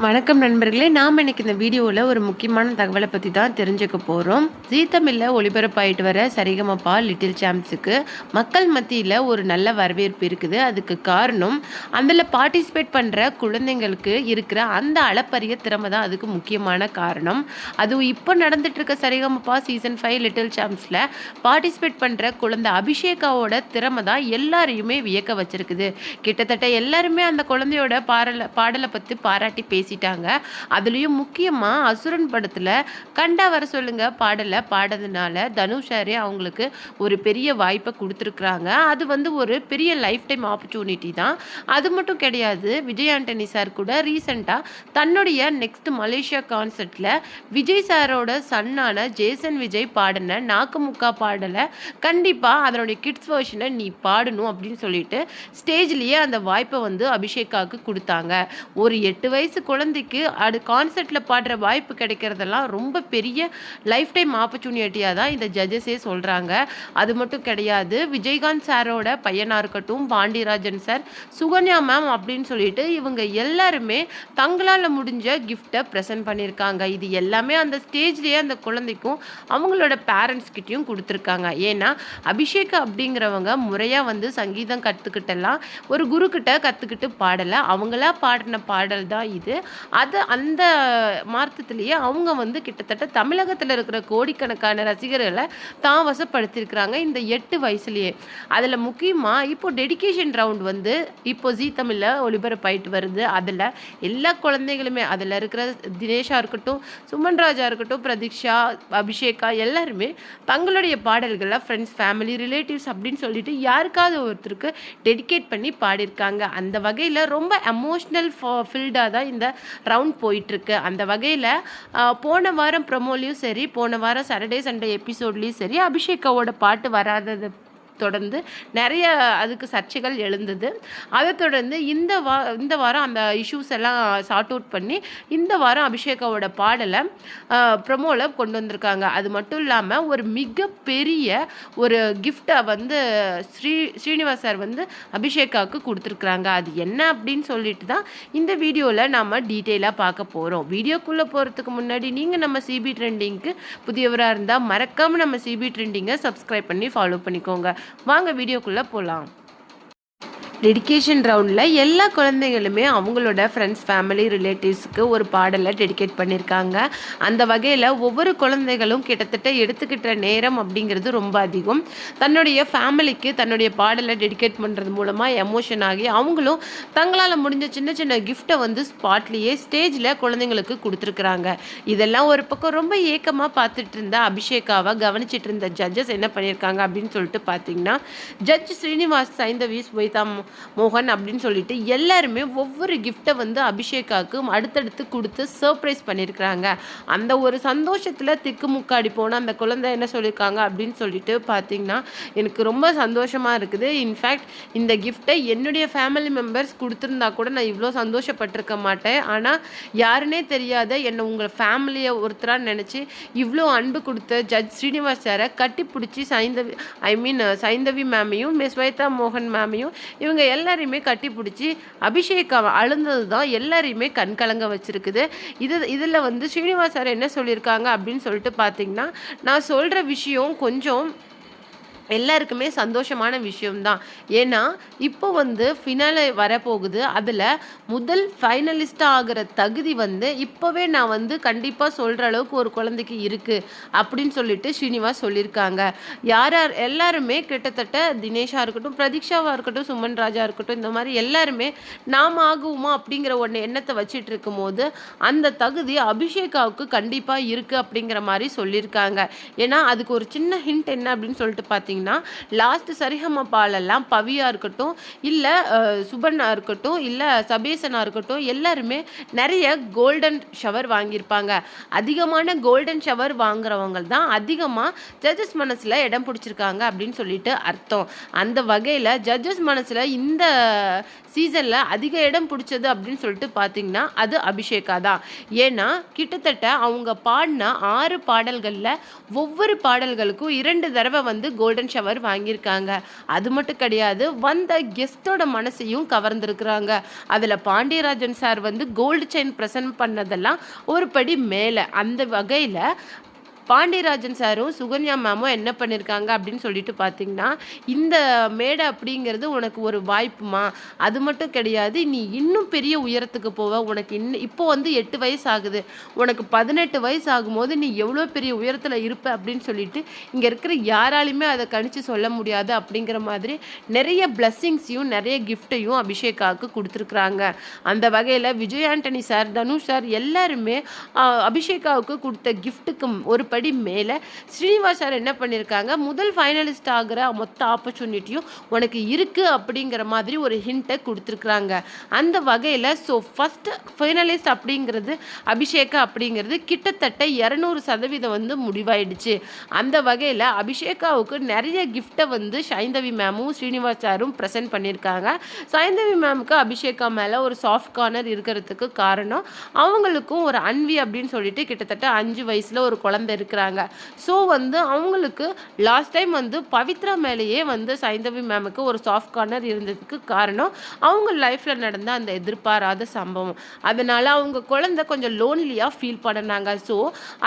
வணக்கம் நண்பர்களே, நாம் இன்னைக்கு இந்த வீடியோவில் ஒரு முக்கியமான தகவலை பற்றி தான் தெரிஞ்சுக்க போகிறோம். ஜீ தமிழில் ஒளிபரப்பாயிட்டு வர சரிகமபா லிட்டில் சாம்ப்ஸுக்கு மக்கள் மத்தியில் ஒரு நல்ல வரவேற்பு இருக்குது. அதுக்கு காரணம் அதில் பார்ட்டிசிபேட் பண்ணுற குழந்தைங்களுக்கு இருக்கிற அந்த அளப்பரிய திறமை தான் அதுக்கு முக்கியமான காரணம். அதுவும் இப்போ நடந்துட்டுருக்க சரிகமபா சீசன் 5 லிட்டில் சாம்ப்ஸில் பார்ட்டிசிபேட் பண்ணுற குழந்தை அபிஷேகாவோட திறமை தான் எல்லாரையுமே வியக்க வச்சிருக்குது. கிட்டத்தட்ட எல்லாருமே அந்த குழந்தையோட பாடலை பற்றி பாராட்டி பேசிட்டாங்க. அதுலேயும் முக்கியமாக அசுரன் படத்தில் கண்டா வர சொல்லுங்க பாடலை பாடுறதுனால தனுஷாரே அவங்களுக்கு ஒரு பெரிய வாய்ப்பை கொடுத்துருக்குறாங்க. அது ஒரு பெரிய லைஃப் டைம் ஆப்பர்ச்சுனிட்டி தான். அது மட்டும் கிடையாது, விஜய் ஆண்டனி சார் கூட ரீசெண்டாக தன்னுடைய நெக்ஸ்ட் மலேசியா கான்சர்ட்டில் விஜய் சாரோட சன்னான ஜேசன் விஜய் பாடின நாக்குமுக்கா பாடலை கண்டிப்பாக அதனுடைய கிட்ஸ் வெர்ஷனை நீ பாடணும் அப்படின்னு சொல்லிட்டு ஸ்டேஜ்லேயே அந்த வாய்ப்பை அபிஷேகாவுக்கு கொடுத்தாங்க. ஒரு 8 வயசு குழந்தைக்கு அது கான்சர்ட்டில் பாடுற வாய்ப்பு கிடைக்கிறதெல்லாம் ரொம்ப பெரிய லைஃப் டைம் ஆப்பர்ச்சுனிட்டியாக தான் இந்த ஜட்ஜஸே சொல்கிறாங்க. அது மட்டும் கிடையாது, விஜயகாந்த் சாரோட பையனாக இருக்கட்டும், பாண்டியராஜன் சார், சுகன்யா மேம் அப்படின்னு சொல்லிட்டு இவங்க எல்லாருமே தங்களால் முடிஞ்ச கிஃப்டை ப்ரெசென்ட் பண்ணியிருக்காங்க. இது எல்லாமே அந்த ஸ்டேஜ்லேயே அந்த குழந்தைக்கும் அவங்களோட பேரண்ட்ஸ்கிட்டையும் கொடுத்துருக்காங்க. ஏன்னா அபிஷேக் அப்படிங்கிறவங்க முறையாக சங்கீதம் கற்றுக்கிட்டெல்லாம் ஒரு குருக்கிட்ட கற்றுக்கிட்டு பாடலை, அவங்களா பாடின பாடல் தான் இது. அது அந்த மார்க்கத்திலேயே அவங்க கிட்டத்தட்ட தமிழகத்தில் இருக்கிற கோடிக்கணக்கான ரசிகர்களை தான் வசப்படுத்தியிருக்கிறாங்க இந்த 8 வயசுலேயே. அதில் முக்கியமாக இப்போ டெடிகேஷன் ரவுண்ட் இப்போ ஜீ தமிழில் ஒளிபரப்பாயிட்டு வருது. அதில் எல்லா குழந்தைகளுமே, அதில் இருக்கிற தினேஷாக இருக்கட்டும், சுமன் ராஜா இருக்கட்டும், பிரதீக்ஷா, அபிஷேகா எல்லாருமே தங்களுடைய பாடல்களை ஃப்ரெண்ட்ஸ், ஃபேமிலி, ரிலேட்டிவ்ஸ் அப்படின்னு சொல்லிட்டு யாருக்காவது ஒருத்தருக்கு டெடிகேட் பண்ணி பாடியிருக்காங்க. அந்த வகையில் ரொம்ப எமோஷ்னல் ஃபில்டாக தான் இந்த ரவுண்ட் போயிட்டுருக்கு. அந்த வகையில் போன வாரம் ப்ரமோலையும் சரி, போன வாரம் சாட்டர்டே சண்டே எபிசோட்லேயும் சரி, அபிஷேகாவோட பாட்டு வராதது தொடர்ந்து நிறைய அதுக்கு சர்ச்சைகள் எழுந்தது. அதை தொடர்ந்து இந்த வாரம் அந்த இஷ்யூஸ் எல்லாம் சார்ட் அவுட் பண்ணி இந்த வாரம் அபிஷேகாவோட பாடலை ப்ரமோவில் கொண்டு வந்திருக்காங்க. அது மட்டும் இல்லாமல் ஒரு மிகப்பெரிய ஒரு கிஃப்டை ஸ்ரீனிவாஸ் சார் அபிஷேகாவுக்கு கொடுத்துருக்குறாங்க. அது என்ன அப்படின்னு சொல்லிட்டு தான் இந்த வீடியோவில் நாம் டீட்டெயிலாக பார்க்க போகிறோம். வீடியோக்குள்ளே போகிறதுக்கு முன்னாடி நீங்கள் நம்ம சிபி ட்ரெண்டிங்க்கு புதியவராக இருந்தால் மறக்காமல் நம்ம சிபி ட்ரெண்டிங்கை சப்ஸ்கிரைப் பண்ணி ஃபாலோ பண்ணிக்கோங்க. வாங்க வீடியோக்குள்ளே போகலாம். டெடிகேஷன் ரவுண்டில் எல்லா குழந்தைகளுமே அவங்களோட ஃப்ரெண்ட்ஸ், ஃபேமிலி, ரிலேட்டிவ்ஸுக்கு ஒரு பாடலை டெடிகேட் பண்ணியிருக்காங்க. அந்த வகையில் ஒவ்வொரு குழந்தைகளும் கிட்டத்தட்ட எடுத்துக்கிட்ட நேரம் அப்படிங்கிறது ரொம்ப அதிகம். தன்னுடைய ஃபேமிலிக்கு தன்னுடைய பாடலை டெடிகேட் பண்ணுறது மூலமாக எமோஷன் ஆகி அவங்களும் தங்களால் முடிஞ்ச சின்ன சின்ன கிஃப்டை ஸ்பாட்லேயே ஸ்டேஜில் குழந்தைங்களுக்கு கொடுத்துருக்குறாங்க. இதெல்லாம் ஒரு பக்கம் ரொம்ப ஏக்கமாக பார்த்துட்டு இருந்த அபிஷேகாவை கவனிச்சிட்டு இருந்த ஜட்ஜஸ் என்ன பண்ணியிருக்காங்க அப்படின்னு சொல்லிட்டு பார்த்தீங்கன்னா, ஜட்ஜ் ஸ்ரீனிவாஸ், சைந்தவி, ஸ்வேதா மோகன் அப்படின்னு சொல்லிட்டு எல்லாருமே ஒவ்வொரு கிஃப்டை அபிஷேகாவுக்கு அடுத்தடுத்து கொடுத்து சர்ப்ரைஸ் பண்ணியிருக்கிறாங்க. அந்த ஒரு சந்தோஷத்தில் திக்குமுக்காடி போன அந்த குழந்தை என்ன சொல்லியிருக்காங்க அப்படின்னு சொல்லிட்டு பார்த்தீங்கன்னா, எனக்கு ரொம்ப சந்தோஷமாக இருக்குது. இன்ஃபேக்ட் இந்த கிஃப்டை என்னுடைய ஃபேமிலி மெம்பர்ஸ் கொடுத்துருந்தா கூட நான் இவ்வளோ சந்தோஷப்பட்டிருக்க மாட்டேன். ஆனால் யாருன்னே தெரியாத என்னை உங்கள் ஃபேமிலியை ஒருத்தராக நினச்சி இவ்வளோ அன்பு கொடுத்த ஜட்ஜ் ஸ்ரீனிவாஸ் சாரை கட்டி பிடிச்சி சைந்தவி மேமையும் ஸ்வேதா மோகன் மேமையும் இவங்க எல்லாரையுமே கட்டி பிடிச்சி அபிஷேக் அழுந்தது தான் எல்லாரையுமே கண்கலங்க வச்சுருக்குது. இதில் ஸ்ரீனிவாஸ் சார் என்ன சொல்லியிருக்காங்க அப்படின்னு சொல்லிட்டு பார்த்தீங்கன்னா, நான் சொல்கிற விஷயம் கொஞ்சம் எல்லாருக்குமே சந்தோஷமான விஷயம்தான். ஏன்னா இப்போ ஃபினாலே வரப்போகுது. அதில் முதல் ஃபைனலிஸ்ட்டாக ஆகிற தகுதி இப்போவே நான் கண்டிப்பாக சொல்கிற அளவுக்கு ஒரு குழந்தைக்கு இருக்குது அப்படின்னு சொல்லிட்டு ஸ்ரீனிவாஸ் சொல்லியிருக்காங்க. யார் எல்லாருமே கிட்டத்தட்ட தினேஷாக இருக்கட்டும், பிரதீக்ஷாவாக இருக்கட்டும், சுமன் ராஜா இருக்கட்டும், இந்த மாதிரி எல்லாருமே நாம் ஆகுவோமா அப்படிங்கிற ஒன்று எண்ணத்தை வச்சுட்டு இருக்கும்போது அந்த தகுதி அபிஷேகாவுக்கு கண்டிப்பாக இருக்குது அப்படிங்கிற மாதிரி சொல்லியிருக்காங்க. ஏன்னா அதுக்கு ஒரு சின்ன ஹிண்ட் என்ன அப்படின்னு சொல்லிட்டு பார்த்தீங்கன்னா, லாஸ்ட் சரிகமபாலெல்லாம் பவியா இருக்கட்டும், இல்லை சுபண்ணா இருக்கட்டும், இல்லை சபேசனா இருக்கட்டும், எல்லாருமே நிறைய கோல்டன் ஷவர் வாங்கியிருப்பாங்க. அதிகமான கோல்டன் ஷவர் வாங்குறவங்க தான் அதிகமாக ஜட்ஜஸ் மனசில் இடம் பிடிச்சிருக்காங்க அப்படின்னு சொல்லிட்டு அர்த்தம். அந்த வகையில் ஜட்ஜஸ் மனசில் இந்த சீசனில் அதிக இடம் பிடிச்சது அப்படின்னு சொல்லிட்டு பார்த்தீங்கன்னா அது அபிஷேகா தான். ஏன்னா கிட்டத்தட்ட அவங்க பாடின 6 பாடல்களில் ஒவ்வொரு பாடல்களுக்கும் 2 தடவை கோல்டன் கோல்டன் ஷவர் வாங்கியிருக்காங்க. அது மட்டும் கிடையாது, வந்த கெஸ்ட்டோட மனசையும் கவர்ந்திருக்கிறாங்க. அதில் பாண்டியராஜன் சார் வந்து கோல்டு செயின் ப்ரெசென்ட் பண்ணதெல்லாம் ஒரு படி மேலே. அந்த வகையில் பாண்டியராஜன் சாரும் சுகன்யா மேமும் என்ன பண்ணியிருக்காங்க அப்படின்னு சொல்லிட்டு பார்த்தீங்கன்னா, இந்த மேடை அப்படிங்கிறது உனக்கு ஒரு வாய்ப்புமா, அது மட்டும் கிடையாது, நீ இன்னும் பெரிய உயரத்துக்கு போவ. உனக்கு இப்போ வந்து 8 வயசு ஆகுது, உனக்கு 18 வயசு ஆகும்போது நீ எவ்வளோ பெரிய உயரத்தில் இருப்ப அப்படின்னு சொல்லிட்டு இங்கே இருக்கிற யாராலையுமே அதை கணிச்சு சொல்ல முடியாது அப்படிங்கிற மாதிரி நிறைய பிளஸ்ஸிங்ஸையும் நிறைய கிஃப்ட்டையும் அபிஷேகாவுக்கு கொடுத்துருக்குறாங்க. அந்த வகையில் விஜய் ஆண்டனி சார், தனுஷ் சார் எல்லாருமே அபிஷேகாவுக்கு கொடுத்த கிஃப்ட்டுக்கு ஒரு படி மேலே ஸ்ரீனிவாஸ் சார் என்ன பண்ணியிருக்காங்க, முதல் ஃபைனலிஸ்ட் ஆகிற மொத்த ஆப்பர்ச்சுனிட்டியும் உனக்கு இருக்குது அப்படிங்கிற மாதிரி ஒரு ஹிண்ட்டை கொடுத்துருக்குறாங்க. அந்த வகையில் ஃபஸ்ட்டு ஃபைனலிஸ்ட் அப்படிங்கிறது அபிஷேகா அப்படிங்கிறது கிட்டத்தட்ட 200% வந்து முடிவாயிடுச்சு. அந்த வகையில் அபிஷேகாவுக்கு நிறைய கிஃப்ட்டை வந்து சைந்தவி மேமும் ஸ்ரீனிவாஸ் சாரும் ப்ரெசென்ட் பண்ணியிருக்காங்க. சைந்தவி மேமுக்கு அபிஷேகா மேலே ஒரு சாஃப்ட் கார்னர் இருக்கிறதுக்கு காரணம், அவங்களுக்கும் ஒரு அன்வி அப்படின்னு சொல்லிட்டு கிட்டத்தட்ட 5 வயசில் ஒரு குழந்தை இருக்கிறாங்க. ஸோ வந்து அவங்களுக்கு லாஸ்ட் டைம் வந்து பவித்ரா மேலேயே வந்து சைந்தவி மேமுக்கு ஒரு சாஃப்ட் கார்னர் இருந்ததுக்கு காரணம் அவங்க லைஃப்பில் நடந்த அந்த எதிர்பாராத சம்பவம். அதனால் அவங்க குழந்தை கொஞ்சம் லோன்லியாக ஃபீல் பண்ணாங்க. ஸோ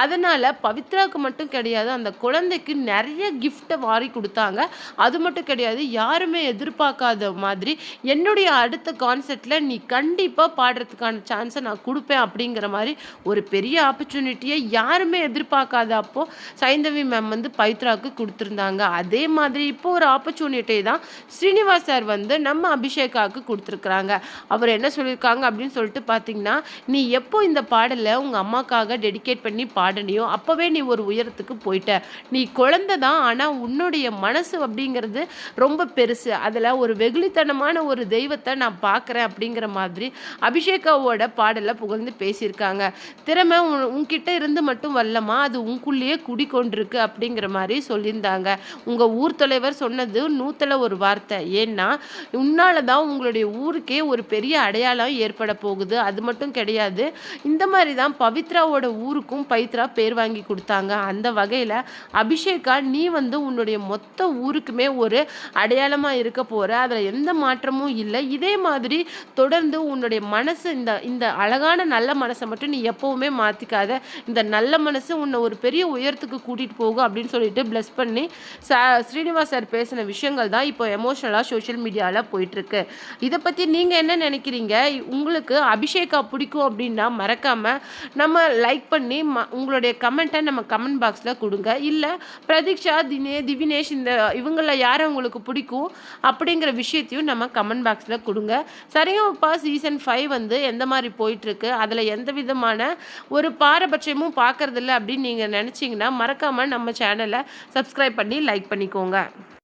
அதனால் பவித்ராவுக்கு மட்டும் கிடையாது, அந்த குழந்தைக்கு நிறைய கிஃப்ட்டை வாரி கொடுத்தாங்க. அது மட்டும் கிடையாது, யாருமே எதிர்பார்க்காத மாதிரி என்னுடைய அடுத்த கான்செர்ட்டில் நீ கண்டிப்பாக பாடுறதுக்கான சான்ஸை நான் கொடுப்பேன் அப்படிங்கிற மாதிரி ஒரு பெரிய ஆப்பர்ச்சுனிட்டியை யாருமே எதிர்பார்க்காத அப்போ சைந்தவி மேம் வந்து பவித்ராவுக்கு கொடுத்துருந்தாங்க. அதே மாதிரி இப்போ ஒரு ஆப்பர்ச்சுனிட்டி தான் ஸ்ரீனிவாஸ் சார் வந்து நம்ம அபிஷேகாவுக்கு கொடுத்துருக்குறாங்க. அவர் என்ன சொல்லியிருக்காங்க அப்படின்னு சொல்லிட்டு பார்த்தீங்கன்னா, நீ எப்போ இந்த பாடலை உங்கள் அம்மாக்காக டெடிகேட் பண்ணி பாடினியோ அப்போவே நீ ஒரு உயரத்துக்கு போயிட்ட. நீ குழந்தை தான், ஆனால் உன்னுடைய மனசு அப்படிங்கிறது ரொம்ப பெருசு. அதில் ஒரு வெகுளித்தனமான ஒரு தெய்வத்தை நான் பார்க்குறேன் அப்படிங்கிற மாதிரி அபிஷேகாவோட பாடலை புகழ்ந்து பேசியிருக்காங்க. திறமை உன்கிட்ட இருந்து மட்டும் வரலமா, அது உங்களுக்குள்ளேயே குடிக்கொண்டிருக்கு அப்படிங்கிற மாதிரி சொல்லியிருந்தாங்க. உங்கள் ஊர் தலைவர் சொன்னது 100ல் ஒரு வார்த்தை. ஏன்னா உன்னால தான் உங்களுடைய ஊருக்கே ஒரு பெரிய அடையாளம் ஏற்பட போகுது. அது மட்டும் கிடையாது, இந்த மாதிரி தான் பவித்ராவோட ஊருக்கும் பவித்ரா பேர் வாங்கி கொடுத்தாங்க. அந்த வகையில் அபிஷேகா, நீ வந்து உன்னுடைய மொத்த ஊருக்குமே ஒரு அடையாளமாக இருக்க போகிற, அதில் எந்த மாற்றமும் இல்லை. இதே மாதிரி தொடர்ந்து உன்னுடைய மனசு, இந்த அழகான நல்ல மனசை மட்டும் நீ எப்போவுமே மாற்றிக்காத. இந்த நல்ல மனசு உன்னை ஒரு பெரிய உயரத்துக்கு கூட்டிகிட்டு போகும் அப்படின்னு சொல்லிட்டு பிளஸ் பண்ணி ஸ்ரீனிவாஸ் சார் பேசின விஷயங்கள் தான் இப்போ எமோஷனலாக சோஷியல் மீடியாவில் போயிட்டுருக்கு. இதை பற்றி நீங்கள் என்ன நினைக்கிறீங்க? உங்களுக்கு அபிஷேகா பிடிக்கும் அப்படின்னா மறக்காமல் நம்ம லைக் பண்ணி உங்களுடைய கமெண்ட்டை நம்ம கமெண்ட் பாக்ஸில் கொடுங்க. இல்லை பிரதீக்ஷா, திவினேஷ், இவங்களில் யாரை உங்களுக்கு பிடிக்கும் அப்படிங்கிற விஷயத்தையும் நம்ம கமெண்ட் பாக்ஸில் கொடுங்க. சரிகமபா சீசன் 5 வந்து எந்த மாதிரி போயிட்டுருக்கு, அதில் எந்த விதமான ஒரு பாரபட்சமும் பார்க்கறதில்ல அப்படின்னு நீங்கள் நினச்சிங்கன்னா மறக்காமல் நம்ம சேனலை சப்ஸ்கிரைப் பண்ணி லைக் பண்ணிக்கோங்க.